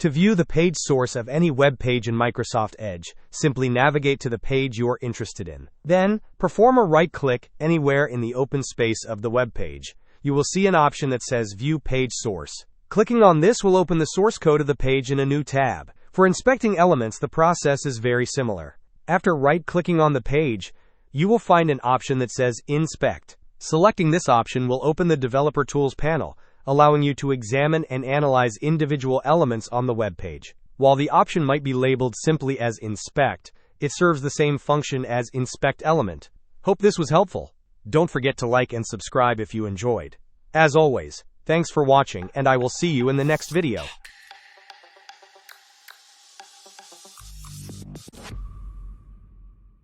To view the page source of any web page in Microsoft Edge, simply navigate to the page you're interested in. Then, perform a right-click anywhere in the open space of the web page. You will see an option that says View Page Source. Clicking on this will open the source code of the page in a new tab. For inspecting elements, the process is very similar. After right-clicking on the page, you will find an option that says Inspect. Selecting this option will open the Developer Tools panel, allowing you to examine and analyze individual elements on the web page. While the option might be labeled simply as Inspect, it serves the same function as Inspect Element. Hope this was helpful. Don't forget to like and subscribe if you enjoyed. As always, thanks for watching, and I will see you in the next video.